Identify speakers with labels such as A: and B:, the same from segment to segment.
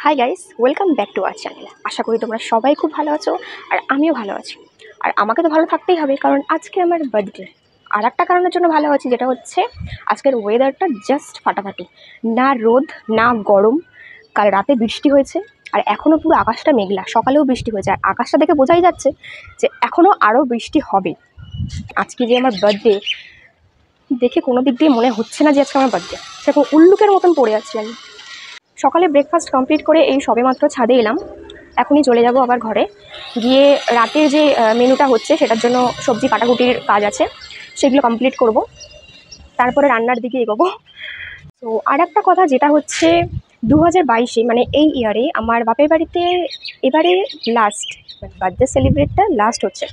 A: High guys, welcome back to our channel. আশা করি তোমরা সবাই খুব ভালো আছো আর আমিও ভালো আছি। আর আমাকে তো ভালো থাকতেই হবে, কারণ আজকে আমার বার্থডে। আর একটা কারণের জন্য ভালো আছি, যেটা হচ্ছে আজকের ওয়েদারটা জাস্ট ফাটাফাটি, না রোদ না গরম। কাল রাতে বৃষ্টি হয়েছে আর এখনও পুরো আকাশটা মেঘলা, সকালেও বৃষ্টি হয়েছে আর আকাশটা দেখে বোঝাই যাচ্ছে যে এখনও আরও বৃষ্টি হবে। আজকে যে আমার বার্থডে, দেখে কোনো দিক দিয়ে মনে হচ্ছে না যে আজকে আমার বার্থডে, সেরকম উল্লুকের মতন পড়ে আছি আমি। সকালে ব্রেকফাস্ট কমপ্লিট করে এই সবেমাত্র ছাদে এলাম। এখনই চলে যাব আবার ঘরে গিয়ে রাতের যে মেনুটা হচ্ছে সেটার জন্য সবজি কাটাকুটির কাজ আছে, সেগুলো কমপ্লিট করব, তারপরে রান্নার দিকে এগোবো। তো আর একটা কথা, যেটা হচ্ছে 2022-এ মানে এই ইয়ারে আমার বাপের বাড়িতে এবারে লাস্ট বার্থডে সেলিব্রেটটা লাস্ট হচ্ছে।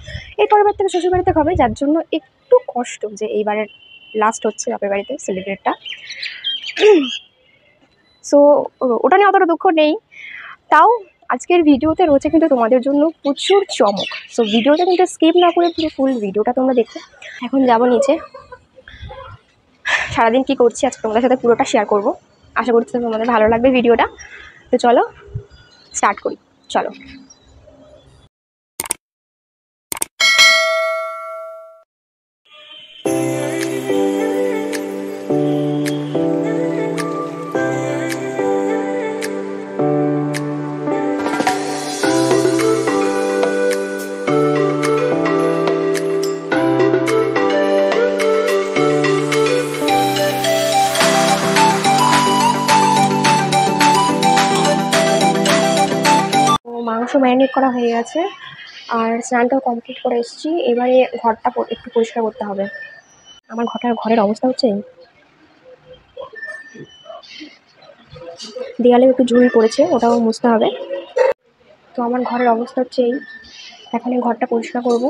A: এরপরের বার থেকে শ্বশুর বাড়িতে হবে, যার জন্য একটু কষ্ট যে এইবারের লাস্ট হচ্ছে বাপের বাড়িতে সেলিব্রেটটা। সো ওটা নিয়ে অতটা দুঃখ নেই। তাও আজকের ভিডিওতে রয়েছে কিন্তু তোমাদের জন্য প্রচুর চমক। সো ভিডিওটা কিন্তু স্কিপ না করে পুরো ফুল ভিডিওটা তোমরা দেখো। এখন যাবো নিচে, সারাদিন কী করছি আজকে তোমাদের সাথে পুরোটা শেয়ার করব। আশা করছি তোমাদের ভালো লাগবে ভিডিওটা। তো চলো স্টার্ট করি, চলো। মাংস ম্যারিনেট করা হয়ে গেছে আর স্নানটাও কমপ্লিট করে এসেছি। এবারে ঘরটা একটু পরিষ্কার করতে হবে। আমার ঘরের অবস্থা হচ্ছে দেয়ালে একটু ঝুল পড়েছে, ওটাও মুছতে হবে। তো আমার ঘরের অবস্থা হচ্ছে এই, এখন এই ঘরটা পরিষ্কার করবো।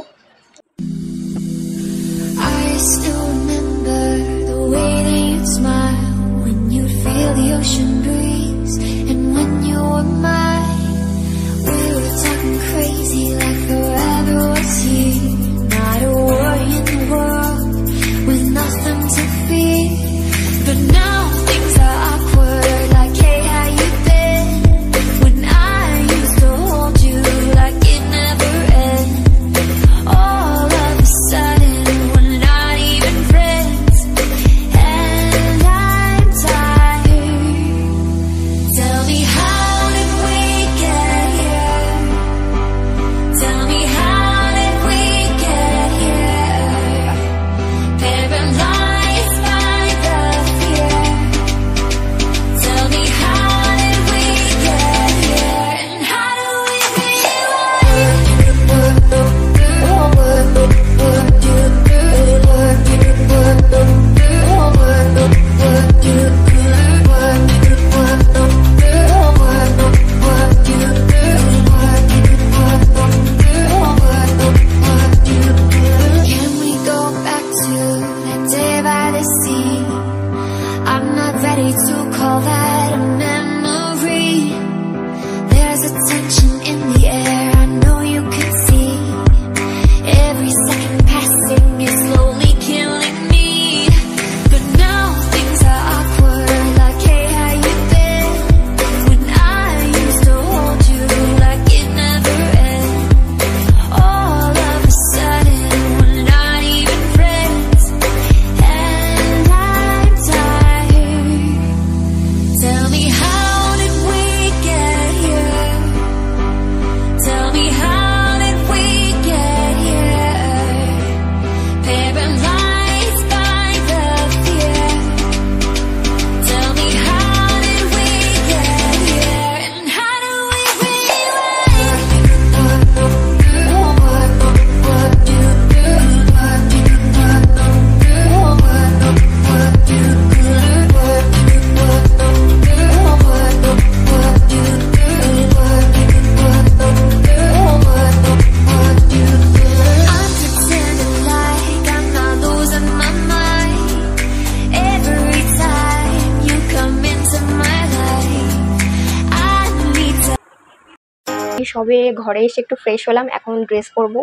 A: সবে ঘরে এসে একটু ফ্রেশ হলাম, এখন ড্রেস করব।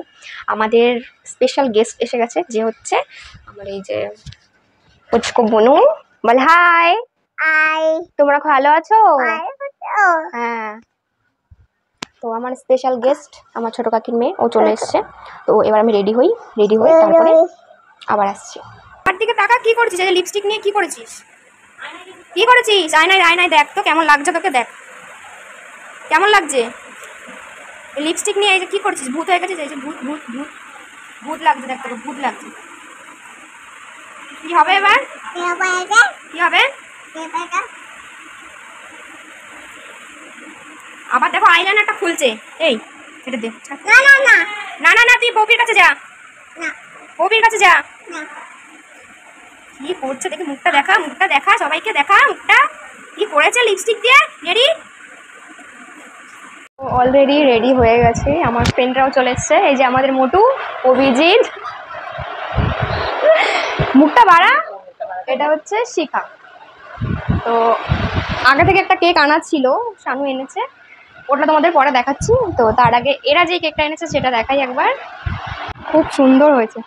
A: আমাদের স্পেশাল গেস্ট এসে গেছে, যে হচ্ছে আমার এই যে পুচকু বনু। বল হাই। তোমরা ভালো আছো? হ্যাঁ, তো আমার স্পেশাল গেস্ট আমার ছোট কাকির মেয়ে, ও চলে এসছে। তো এবার আমি রেডি হই তারপরে আবার আসছি। আমার দিকে তাকা, কি করছিস? এই লিপস্টিক নিয়ে কি করেছিস? কি করেছিস? আয়নায় দেখ তো কেমন লাগছে তোকে, দেখ কেমন লাগছে। এই লিপস্টিক নিয়ে এই যে কি করছিস? ভূত হয়ে গেছিস? এই যে ভূত ভূত ভূত ভূত লাগছে, দেখ তোকে ভূত লাগছে। কি হবে এবার? কি হবে? আবার দেখো আইলাইনারটা খুলছে। এই এটা দে। না তুই বউপির কাছে যা, বউপির কাছে যা। কি করছে দেখি, মুখটা দেখা সবাইকে দেখা মুখটা। কি করেছে লিপস্টিক দিয়ে? অলরেডি রেডি হয়ে গেছে, আমার ফ্রেন্ডরাও চলে এসছে। এই যে আমাদের মোটু, অভিজিৎ, মুখটা বাড়া, এটা হচ্ছে শিখা। তো আগে থেকে একটা কেক আনা ছিল, শানু এনেছে, ওটা তোমাদের পরে দেখাচ্ছি। তো তার আগে এরা যে কেকটা এনেছে সেটা দেখাই একবার। খুব সুন্দর হয়েছে।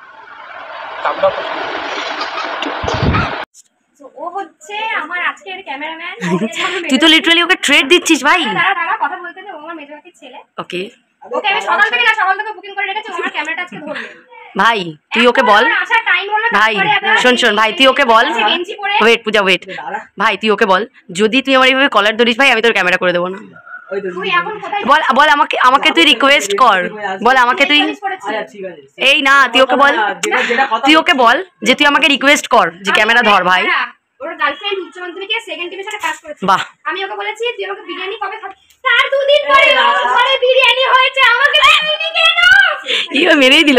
A: ও হচ্ছে আমার আজকের ক্যামেরাম্যান।
B: তুই তো লিটারালি ওকে ট্রেড দিচ্ছিস ভাই।
A: দাঁড়া কথা বলতে দে, ও আমার মেজো কাকির ছেলে।
B: ওকে
A: ওকে আমি সকাল থেকে বুকিং করে রেখেছি, ও আমার ক্যামেরাটা আজকে ধরবে।
B: ভাই তুই ওকে বল, ভাই শোন ভাই, তুই ওকে বল, ওয়েট পূজা ওয়েট, ভাই তুই ওকে বল, যদি তুই আমার এইভাবে কলার ধরিস ভাই, আমি তোর ক্যামেরা করে দেবো না। বল আমাকে তুই রিকোয়েস্ট কর, বল আমাকে তুই, এই না তুই ওকে বল, যে তুই আমাকে রিকোয়েস্ট কর যে ক্যামেরা ধর ভাই।
A: ওর গার্লফ্রেন্ড উচ্চ মাধ্যমিকে সেকেন্ড ডিভিশনে পাস করেছে।
B: বাহ,
A: আমি ওকে বলেছি তুই আমাকে বিরিয়ানি কবে খাবি, তার দুদিন পরে ঘরে বিরিয়ানি হয়েছে, আমাকে দিবি কেন?
B: ইও মেরেই দিল।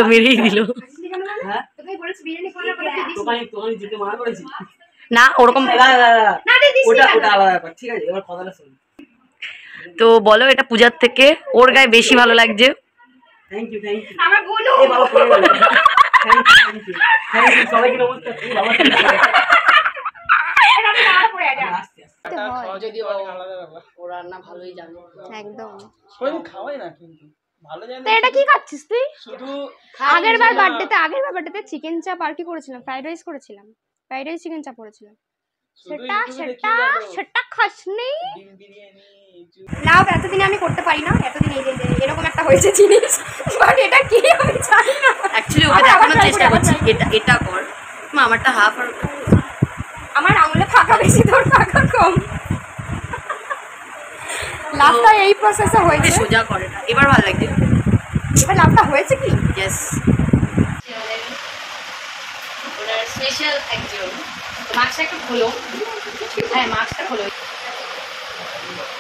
A: হ্যাঁ তুমি বলেছিস বিরিয়ানি খাওয়ার পরে
C: দোকানে যেতে মানা করেছি
B: না, ওরকম
A: না দিস
C: ওটা আলাদা ব্যাপার, ঠিক আছে? এবার কথাটা শুন।
B: তো বলো, এটা পূজার থেকে ওর গায়ে বেশি ভালো লাগছে।
C: থ্যাংক ইউ
A: আমার বোনও
C: এই বাবা পড়ে গেল। থ্যাংক ইউ সবাইকে নমস্কার। এই বাবা
A: আমি দাঁড়া পড়ে যা।
B: যদি ও রান্না ভালোই জানে
A: একদম
C: কোন খাওয়াই না কিন্তু ভালো জানে।
A: তো এটা কি খাচ্ছিস তুই?
C: শুধু
A: আগেরবার বার্থডেতে চিকেন চাপ আর কি করেছিলাম, ফ্রাইড রাইস করেছিলাম, ফ্রাইড রাইস চিকেন চাপ করেছিলাম। সেটা খাসনি। নাও এতদিনে আমি করতে পারি না, এতদিন এই যে এরকম একটা হয়েছে জিনিস, বাট এটা কি আমি জানি না।
B: অ্যাকচুয়ালি ওকে দেখানোর চেষ্টা করছি, এটা কর মা, আমারটা হাফ আর
A: আমার আঙুলে ফাঁকা বেশি, তোর ফাঁকা কম। লাভটা এই প্রসেসে হয়েছে,
B: সোজা করে না, এবার ভালো লাগছে।
A: এবার লাভটা হয়েছে কি?
B: ইয়েস, ওনার স্পেশাল একজন। মাস্কটা একটু খোলো, হ্যাঁ মাস্কটা খোলো।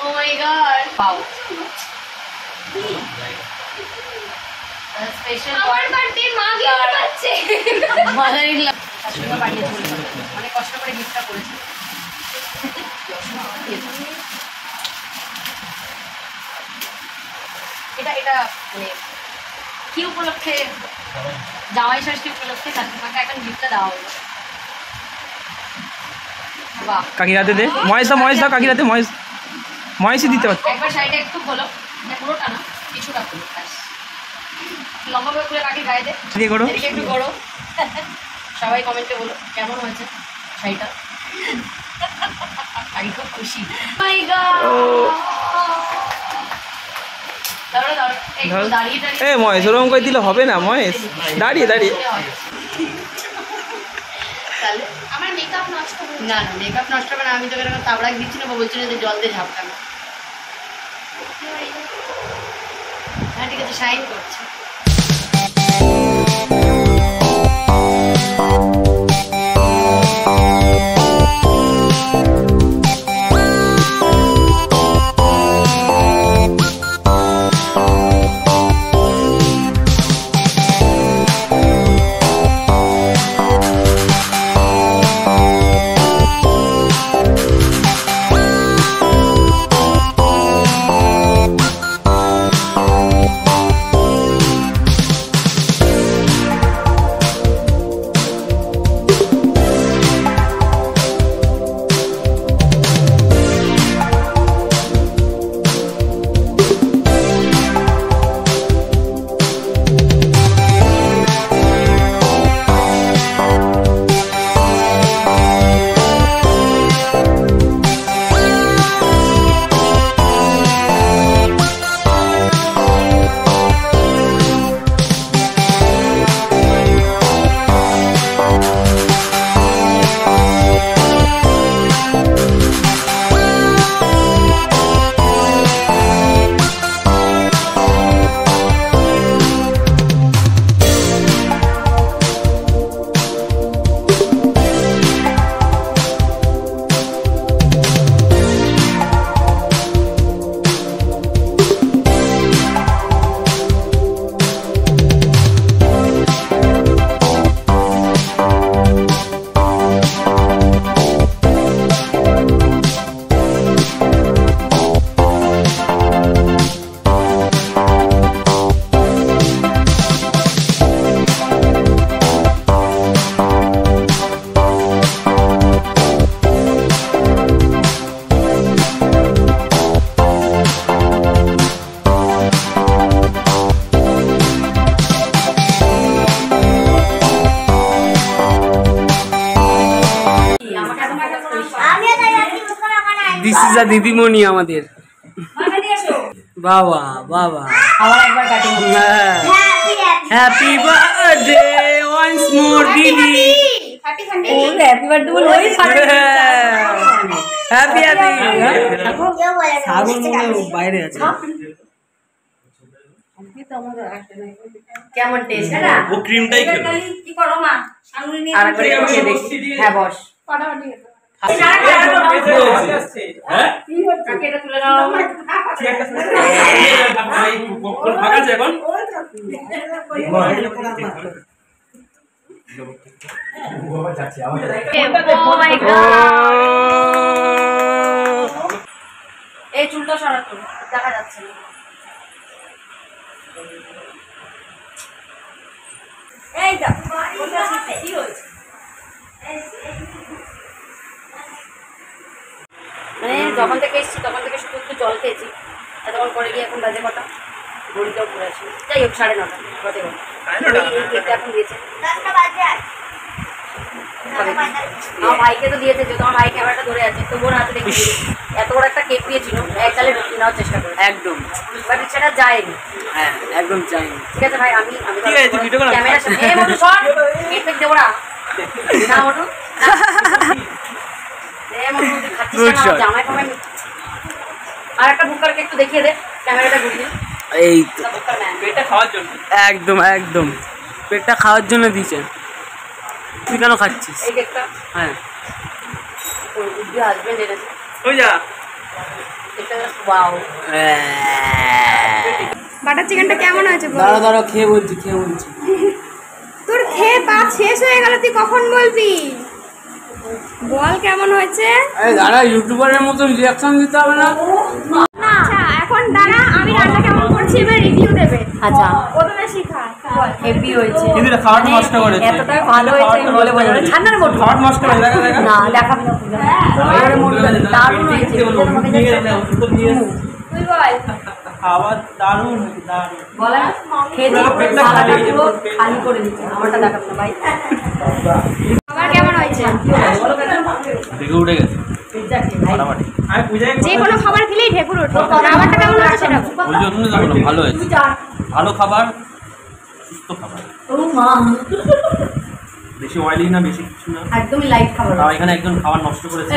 B: ও মাই গড, পাও স্পেশাল
A: আমার বার্থডে মা গিফট পাচ্ছে।
B: মাদার ইন ল শাশুড়ি বানিয়ে চলে অনেক কষ্ট করে গিফটটা করেছে। এটা মানে কি উপলক্ষে, জামাই ষষ্ঠী উপলক্ষে কাকিমাকে এখন গিফটটা দেওয়া হলো। বাহ,
D: কাকিরাতে দে, মহেশ দাও কাকিরাতে, মহেশই দিতে পারছে।
B: একবার সাইডে একটু খোলো, পুরোটা না কিছুটা খোলো, লম্বা করে খুলে কাকির গায়ে দে,
D: দিয়ে করো,
B: এদিকে একটু করো। সবাই কমেন্টে বলো কেমন হয়েছে শাড়িটা। আমি খুব খুশি। মাই গড,
D: এ মহেশ ওরকম করে দিলে হবে না, মহেশ দাঁড়িয়ে
B: আমার মেকআপ নষ্ট হবে না, মেকআপ নষ্ট হবে না। আমি তোকে এরকম তাবড়া দিচ্ছি না, বলছি না যে জল দিয়ে ঝাপটানো। হ্যাঁ ঠিক আছে, শাইন করছে।
C: লিজা দিদিমণি আমাদের বাবা বাবা
B: আবার একবার cutting
C: happy birthday once more দিদি
B: হ্যাপি বার্থডে বল ওই
C: হ্যাপি হ্যাপি সাগর মনে বাইরে আছে
B: কেমন টেস্ট
E: ও ক্রিমটাই খেলো
B: কি করো মা সামনে নিয়ে আরেকবার খেয়ে দেখি হ্যাঁ বস
E: হ্যাঁ
B: এটা তুলে নাও
E: ফাঁকা আছে এখন
B: এই চুলটা সরাতো দেখা যাচ্ছে না এই দা কি হয়েছে মানে যখন থেকে এসেছি তখন থেকে শুধু একটু জল খেয়েছি তখন পরে গিয়ে এখন বাজে কটা ঘড়িটাও পড়ে আসি যাই হোক 9:30 ঘটে কেকটা এখন দিয়েছে আমার ভাইকে তো দিয়েছে যেহেতু আমার ভাই ক্যামেরাটা ধরে আছে তো বোন হাতে দেখি এত বড় একটা কেক দিয়েছিল এক গালে ঢুকিয়ে নেওয়ার চেষ্টা করে
C: একদম
B: বাট সেটা যায়নি
C: হ্যাঁ একদম চাইনি
B: ঠিক আছে ভাই আমি
C: ঠিক আছে, তুই ভিডিও কর না।
B: ক্যামেরা সামনে মোটু শট কেক ফেক দেবো না না মোটু মোটু তুই খাচ্ছিস
C: Good
B: না
C: shot.
B: জামাই ফামাই আর একটা বুকারকে একটু দেখিয়ে দে ক্যামেরাটা ঘুরিয়ে
C: এই তো
B: বুকার ম্যান
E: এটা খাওয়ার জন্য
C: একদম একদম পেটটা খাওয়ার জন্য দিয়েছে তুই কেন খাচ্ছিস
B: এই কেকটা
C: হ্যাঁ
B: উদ্দি হাজবেন্ড এনেছে
E: ওই যা
B: এটা ওয়াও
A: বাটার চিকেনটা কেমন হয়েছে বল?
C: দাঁড়া দাঁড়া খেয়ে বলছি
A: তোর খেয়ে পা শেষ হয়ে গেল, তুই কখন বলবি? বল কেমন হয়েছে?
C: আরে দাঁড়া ইউটিউবারের মতন রিয়াকশন দিতে হবে না
A: আচ্ছা এখন দাঁড়া, আমি রান্না কেমন করছি এবার রিভিউ দেবে।
B: আচ্ছা
A: প্রথমে শিখা বল।
B: হেভি হয়েছে
D: কিন্তু এটা খাওয়াটা নষ্ট করেছে।
B: এতটা ভালো হয়েছে বলে বোঝা যাবে না। ঠান্ডার মোট
D: খাওয়ার নষ্ট করে দেখা দেখা
B: না দেখাবি না দারুণ হয়েছে তোমাকে
A: তুই বল।
D: খাবার দারুণ দারুণ
B: বলা খেয়ে দিয়ে
D: পেটটা
B: সালাটা
D: খালি
B: পুরো খালি করে দিচ্ছে আমারটা দেখাবি না ভাই
A: খাবার কেমন হয়েছে?
E: দেখে উঠে গেছে ফাটাফাটি
D: আমি পূজায়
A: যে কোনো খাবার খেলেই ঢেকুর ওঠে, খাবারটা কেমন হয়েছে সেটা বল।
E: ওই জন্য তো বললাম ভালো হয়েছে ভালো খাবার সুস্থ খাবার
B: ও মা
E: বেশি অয়েলি না বেশি কিছু না
B: একদমই লাইট খাবার
E: তাও এখানে একজন খাবার নষ্ট করেছে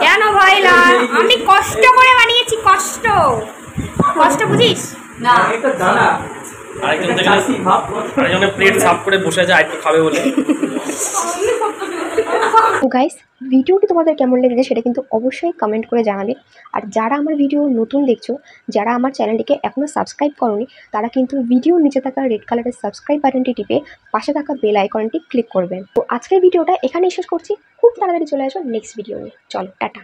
A: কেন ভাই না, আমি কষ্ট করে বানিয়েছি, কষ্ট কষ্ট বুঝিস
B: না
D: একটা দানা
E: আরেকজনের প্লেট সাফ করে বসে আছে আরেকটু খাবে বলে
A: তো গাইস ভিডিওটি তোমাদের কেমন লেগেছে সেটা কিন্তু অবশ্যই কমেন্ট করে জানাবে। আর যারা আমার ভিডিও নতুন দেখছো, যারা আমার চ্যানেলটিকে এখনও সাবস্ক্রাইব করোনি, তারা কিন্তু ভিডিওর নিচে থাকা রেড কালারের সাবস্ক্রাইব বাটনটি টিপে পাশে থাকা বেল আইকনটি ক্লিক করবেন। তো আজকের ভিডিওটা এখানেই শেষ করছি, খুব তাড়াতাড়ি চলে আসো নেক্সট ভিডিও নিয়ে। চলো টাটা।